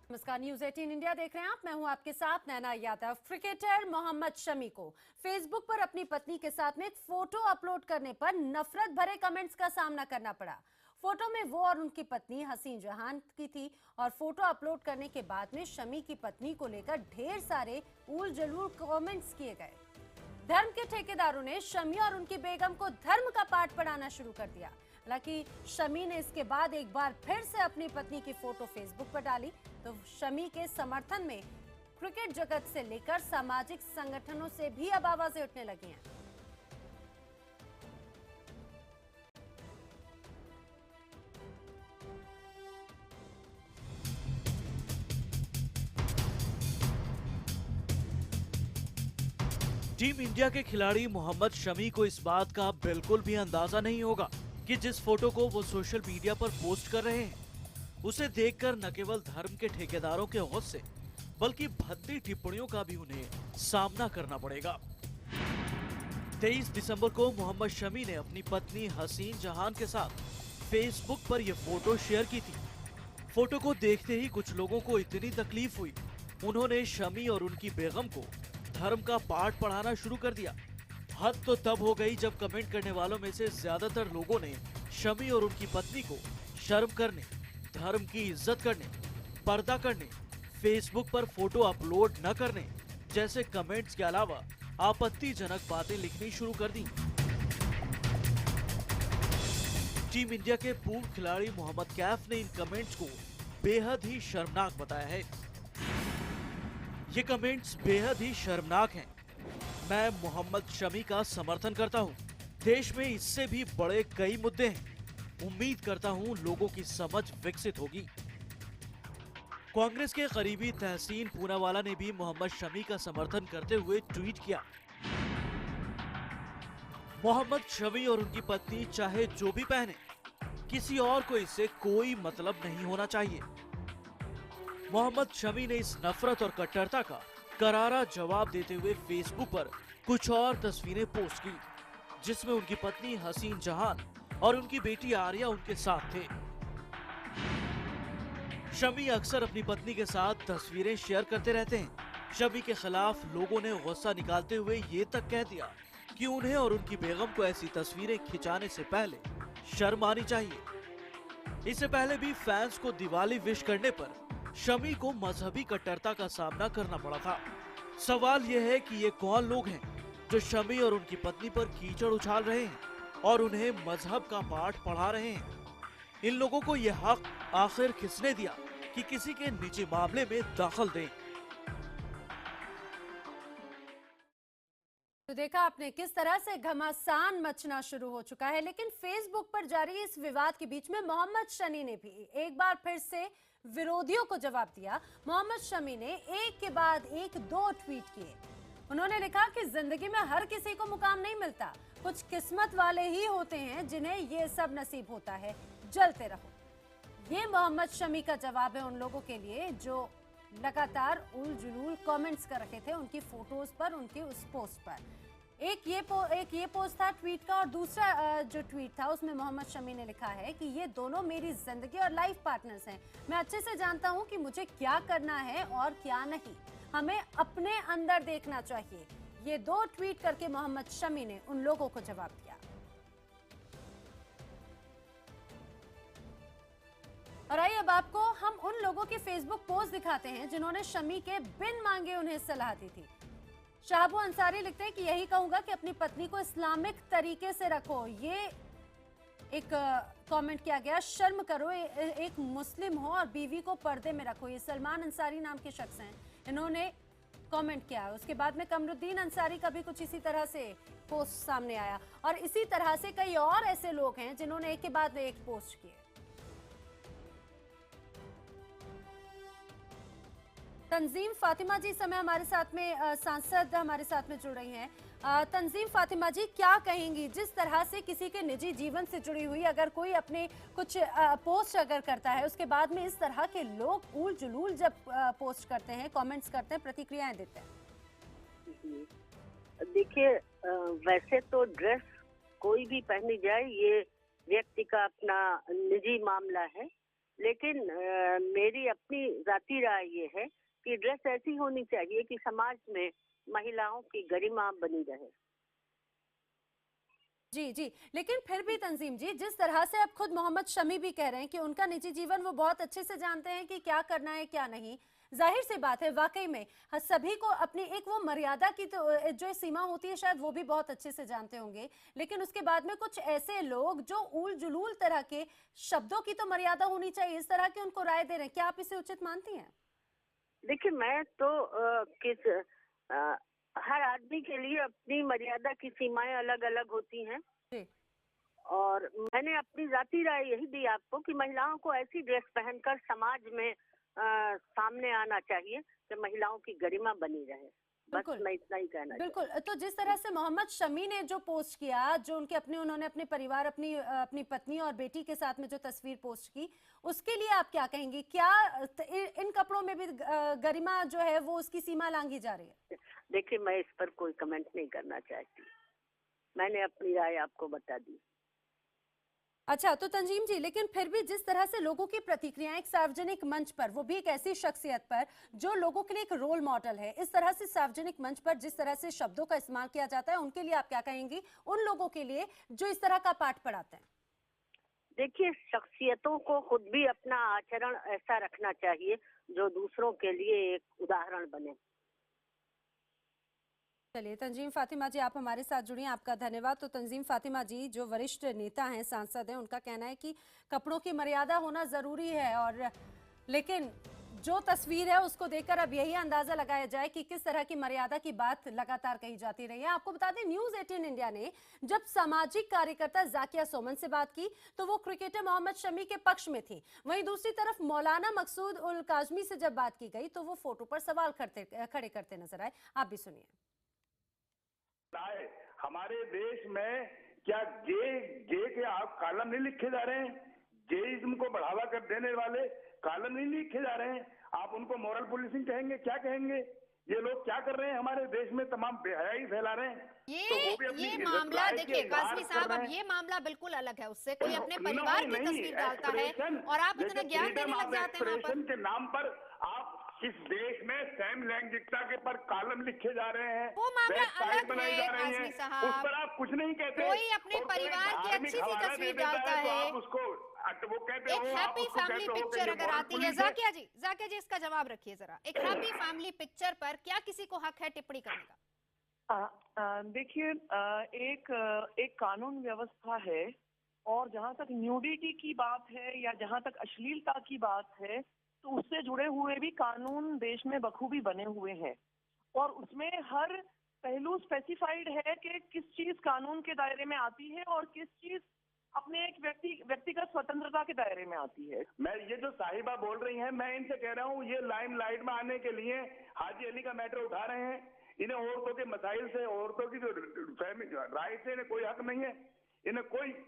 नमस्कार, news 18 India देख रहे हैं आप। मैं हूं आपके साथ नैना यादव। क्रिकेटर मोहम्मद शमी को फेसबुक पर अपनी पत्नी के साथ में एक फोटो अपलोड करने पर नफरत भरे कमेंट्स का सामना करना पड़ा। फोटो में वो और उनकी पत्नी हसीन जहान की थी और फोटो अपलोड करने के बाद में शमी की पत्नी को लेकर ढेर सारे उल जलूल कमेंट्स किए गए। धर्म के ठेकेदारों ने शमी और उनकी बेगम को धर्म का पाठ पढ़ाना शुरू कर दिया। हालांकि शमी ने इसके बाद एक बार फिर से अपनी पत्नी की फोटो फेसबुक पर डाली तो शमी के समर्थन में क्रिकेट जगत से लेकर सामाजिक संगठनों से भी अब आवाजें उठने लगी हैं। टीम इंडिया के खिलाड़ी मोहम्मद शमी को इस बात का बिल्कुल भी अंदाजा नहीं होगा कि जिस फोटो को वो सोशल मीडिया पर पोस्ट कर रहे हैं उसे देखकर न केवल धर्म के ठेकेदारों के गुस्से बल्कि भद्दी टिप्पणियों का भी उन्हें सामना करना पड़ेगा। 23 दिसंबर को मोहम्मद शमी ने अपनी पत्नी हसीन जहान के साथ फेसबुक पर यह फोटो शेयर की थी। फोटो को देखते ही कुछ लोगों को इतनी तकलीफ हुई, उन्होंने शमी और उनकी बेगम को धर्म का पाठ पढ़ाना शुरू कर दिया। हद तो तब हो गई जब कमेंट करने वालों में से ज्यादातर लोगों ने शमी और उनकी पत्नी को शर्म करने, धर्म की इज्जत करने, पर्दा करने, फेसबुक पर फोटो अपलोड न करने जैसे कमेंट्स के अलावा आपत्तिजनक बातें लिखनी शुरू कर दी। टीम इंडिया के पूर्व खिलाड़ी मोहम्मद कैफ ने इन कमेंट्स को बेहद ही शर्मनाक बताया है। ये कमेंट्स बेहद ही शर्मनाक हैं। मैं मोहम्मद शमी का समर्थन करता हूं। देश में इससे भी बड़े कई मुद्दे हैं। उम्मीद करता हूं लोगों की समझ विकसित होगी। कांग्रेस के करीबी तहसीन पूनावाला ने भी मोहम्मद शमी का समर्थन करते हुए ट्वीट किया, मोहम्मद शमी और उनकी पत्नी चाहे जो भी पहने, किसी और को इससे कोई मतलब नहीं होना चाहिए। मोहम्मद शमी ने इस नफरत और कट्टरता का करारा जवाब देते हुए फेसबुक पर कुछ और तस्वीरें पोस्ट की जिसमें उनकी पत्नी हसीन जहान और उनकी बेटी आर्या उनके साथ थे। शमी अक्सर अपनी पत्नी के साथ तस्वीरें शेयर करते रहते हैं। शमी के खिलाफ लोगों ने गुस्सा निकालते हुए ये तक कह दिया कि उन्हें और उनकी बेगम को ऐसी तस्वीरें खिंचाने से पहले शर्म आनी चाहिए। इससे पहले भी फैंस को दिवाली विश करने पर शमी को मजहबी कट्टरता का सामना करना पड़ा था। सवाल यह है कि ये कौन लोग हैं जो शमी और उनकी पत्नी पर कीचड़ उछाल रहे हैं और उन्हें मजहब का पाठ पढ़ा रहे हैं। इन लोगों को यह हक आखिर किसने दिया कि किसी के निजी मामले में दखल दें। तो देखा आपने किस तरह से घमासान मचना शुरू हो चुका है। लेकिन फेसबुक पर जारी इस विवाद के बीच में मोहम्मद शमी ने भी एक बार फिर से विरोधियों को जवाब दिया। मोहम्मद शमी ने एक के बाद एक 2 ट्वीट किए। उन्होंने लिखा कि जिंदगी में हर किसी को मुकाम नहीं मिलता, कुछ किस्मत वाले ही होते हैं जिन्हें ये सब नसीब होता है, जलते रहो। ये मोहम्मद शमी का जवाब है उन लोगों के लिए जो लगातार उल जुलूल कमेंट्स कर रखे थे उनकी फोटोज पर, उनके उस पोस्ट पर। एक ये पोस्ट था ट्वीट का, और दूसरा जो ट्वीट था उसमें मोहम्मद शमी ने लिखा है कि ये दोनों मेरी जिंदगी और लाइफ पार्टनर्स हैं। मैं अच्छे से जानता हूं कि मुझे क्या करना है और क्या नहीं। हमें अपने अंदर देखना चाहिए। ये 2 ट्वीट करके मोहम्मद शमी ने उन लोगों को जवाब दिया। और आइए अब आपको हम उन लोगों के फेसबुक पोस्ट दिखाते हैं जिन्होंने शमी के बिन मांगे उन्हें सलाह दी थी। शाहबू अंसारी लिखते हैं कि यही कहूंगा कि अपनी पत्नी को इस्लामिक तरीके से रखो। ये एक कमेंट किया गया, शर्म करो, एक मुस्लिम हो और बीवी को पर्दे में रखो। ये सलमान अंसारी नाम के शख्स हैं, इन्होंने कमेंट किया। उसके बाद में कमरुद्दीन अंसारी का भी कुछ इसी तरह से पोस्ट सामने आया और इसी तरह से कई और ऐसे लोग हैं जिन्होंने एक के बाद एक पोस्ट किए। तंजीम फातिमा जी समय हमारे साथ में सांसद हमारे साथ में जुड़ रही हैं। तंजीम फातिमा जी, क्या कहेंगी जिस तरह से किसी के निजी जीवन से जुड़ी हुई अगर कोई अपने कुछ पोस्ट अगर करता है उसके बाद में इस तरह के लोग उल जुलूल जब पोस्ट करते हैं, कमेंट्स करते हैं, प्रतिक्रियाएं देते हैं? देखिए, वैसे तो ड्रेस कोई भी पहनी जाए ये व्यक्ति का अपना निजी मामला है, लेकिन मेरी अपनी जाती राय ये है कि ड्रेस ऐसी होनी चाहिए कि समाज में महिलाओं की गरिमा बनी रहे। जी जी, लेकिन फिर भी तंजीम जी, जिस तरह से अब खुद मोहम्मद शमी भी कह रहे हैं कि उनका निजी जीवन वो बहुत अच्छे से जानते हैं कि क्या करना है क्या नहीं, जाहिर सी बात है वाकई में सभी को अपनी एक वो मर्यादा की तो जो सीमा होती है शायद वो भी बहुत अच्छे से जानते होंगे, लेकिन उसके बाद में कुछ ऐसे लोग जो उल जुलूल तरह के शब्दों की तो मर्यादा होनी चाहिए, इस तरह की उनको राय दे रहे हैं, क्या आप इसे उचित मानती हैं? देखिए, मैं तो हर आदमी के लिए अपनी मर्यादा की सीमाएं अलग अलग होती हैं। जी और मैंने अपनी जाती राय यही दी आपको कि महिलाओं को ऐसी ड्रेस पहनकर समाज में सामने आना चाहिए कि महिलाओं की गरिमा बनी रहे। बस बिल्कुल मैं इतना ही कहना बिल्कुल। तो जिस तरह से मोहम्मद शमी ने जो पोस्ट किया, जो उन्होंने अपने परिवार, अपनी पत्नी और बेटी के साथ में जो तस्वीर पोस्ट की, उसके लिए आप क्या कहेंगी? क्या इन कपड़ों में भी गरिमा जो है वो उसकी सीमा लांघी जा रही है? चाहती। देखिए, मैं इस पर कोई कमेंट नहीं करना चाहती। मैंने अपनी राय आपको बता दी। अच्छा, तो तंजीम जी, लेकिन फिर भी जिस तरह से लोगों की प्रतिक्रियाएं एक सार्वजनिक मंच पर, वो भी एक ऐसी शख्सियत पर जो लोगों के लिए एक रोल मॉडल है, इस तरह से सार्वजनिक मंच पर जिस तरह से शब्दों का इस्तेमाल किया जाता है, उनके लिए आप क्या कहेंगी? उन लोगों के लिए जो इस तरह का पाठ पढ़ाते हैं। देखिए, शख्सियतों को खुद भी अपना आचरण ऐसा रखना चाहिए जो दूसरों के लिए एक उदाहरण बने। चलिए, तंजीम फातिमा जी आप हमारे साथ जुड़ी हैं, आपका धन्यवाद। तो तंजीम फातिमा जी जो वरिष्ठ नेता हैं, सांसद हैं, उनका कहना है कि कपड़ों की मर्यादा होना जरूरी है, और लेकिन जो तस्वीर है उसको देखकर अब यही अंदाजा लगाया जाए कि किस तरह की मर्यादा की बात लगातार कही जाती रही है। आपको बता दें, न्यूज 18 इंडिया ने जब सामाजिक कार्यकर्ता जाकिया सोमन से बात की तो वो क्रिकेटर मोहम्मद शमी के पक्ष में थी, वहीं दूसरी तरफ मौलाना मकसूद उल काजमी से जब बात की गई तो वो फोटो पर सवाल खड़े करते नजर आए। आप भी सुनिए। हमारे देश में क्या गे के आप कॉलम नहीं लिखे जा रहे हैं? गेइज्म को बढ़ावा कर देने वाले कॉलम नहीं लिखे जा रहे हैं? आप उनको मॉरल पुलिसिंग कहेंगे? क्या कहेंगे? ये लोग क्या कर रहे हैं? हमारे देश में तमाम बेहयाई फैला रहे हैं। ये मामला देखिए काजमी साहब, अब ये मामला बिल्कुल अलग है उससे। कोई अपने परिवार की तस्वीर डालता है और आप इतना ज्ञान देने लग जाते हैं वहाँ पर। के नाम पर आप इस देश में सैम लैंगिकता के पर कॉलम लिखे जा रहे हैं, वो मामला अलग बनाई है जा रही काजमी है, साहब। उस पर आप कुछ नहीं कहते। कोई अपने परिवार की अच्छी सी तस्वीर डालता है, आप उसको वो कहते एक हैप्पी फैमिली पिक्चर अगर आती है, जाकिया जी इसका जवाब रखिए जरा। एक हैप्पी फैमिली पिक्चर पर क्या किसी को हक है टिप्पणी करने का? देखिए, एक कानून व्यवस्था है, और जहां तक न्यूडिटी की बात है या जहां तक अश्लीलता की बात है तो उससे जुड़े हुए भी कानून देश में बखूबी बने हुए हैं, और उसमें हर पहलू स्पेसिफाइड है कि किस चीज कानून के दायरे में आती है और किस चीज अपने एक व्यक्तिगत स्वतंत्रता के दायरे में आती है। मैं ये जो साहिबा बोल रही हैं, मैं इनसे कह रहा हूँ, ये लाइमलाइट में आने के लिए हाजी अली का मैटर उठा रहे हैं। इन्हें औरतों के मसाइल से, औरतों की जो राय से इन्हें कोई हक नहीं है, इन्हें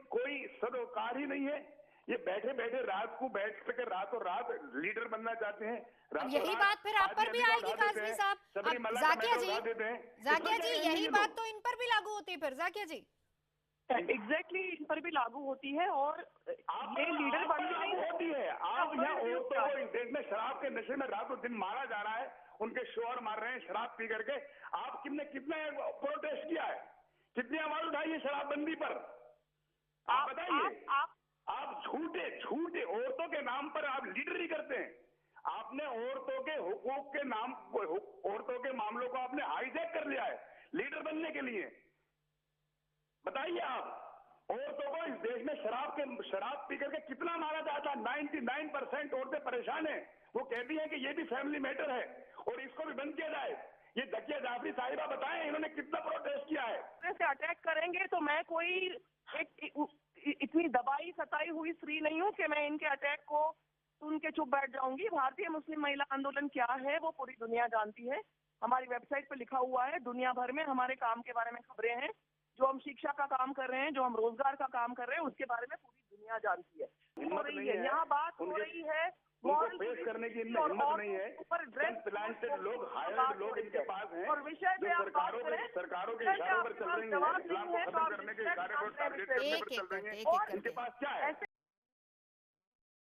कोई सरोकार ही नहीं है। ये बैठे बैठे रात को बैठ कर रातों रात लीडर बनना चाहते हैं। यही बात फिर आप पर भी आएगी काजमी साहब। जाकिया जी यही बात तो इन पर भी लागू होती है फिर, जाकिया जी। एग्जैक्टली इन पर भी लागू होती है, और ये लीडर बनने नहीं होती है। आप यहाँ औरतों को इस देश में शराब के नशे में रातों दिन मारा जा रहा है, उनके शोहर मार रहे हैं शराब पी करके। आप कितने प्रोटेस्ट किया है, कितनी आवाज उठाई है शराबबंदी पर? आप बताइए। आप झूठे औरतों के नाम पर आप लीडरी करते हैं। आपने औरतों के हुकूक के नाम, औरतों के मामलों को आपने हाईजैक कर लिया है लीडर बनने के लिए। बताइए आप, औरतों को इस देश में शराब पी करके कितना मारा जाता है? 99% औरतें परेशान हैं। वो कहती हैं कि ये भी फैमिली मैटर है और इसको भी बंद किया जाए। ये जाकिया जाफरी साहिबा बताएं, इन्होंने कितना प्रोटेस्ट किया है? से अटैक करेंगे तो मैं कोई इतनी दबाई सताई हुई स्त्री नहीं हूँ कि मैं इनके अटैक को सुन के चुप बैठ जाऊंगी। भारतीय मुस्लिम महिला आंदोलन क्या है वो पूरी दुनिया जानती है। हमारी वेबसाइट पे लिखा हुआ है, दुनिया भर में हमारे काम के बारे में खबरें हैं। जो हम शिक्षा का काम कर रहे हैं, जो हम रोजगार का काम कर रहे हैं, उसके बारे में पूरी दुनिया जानती है। हो रही है यहाँ बात हो रही है, उनको फेस करने की हिम्मत नहीं है। ऊपर ड्रेस प्लांटेड लोग, हायर्ड लोग इनके पास हैं, और विषय पे आप बात करें, सरकारों के इशारों पर चल रही है, इस्लाम को खत्म करने के इशारे पर टारगेट करने पर चल रही है। इनके पास क्या है?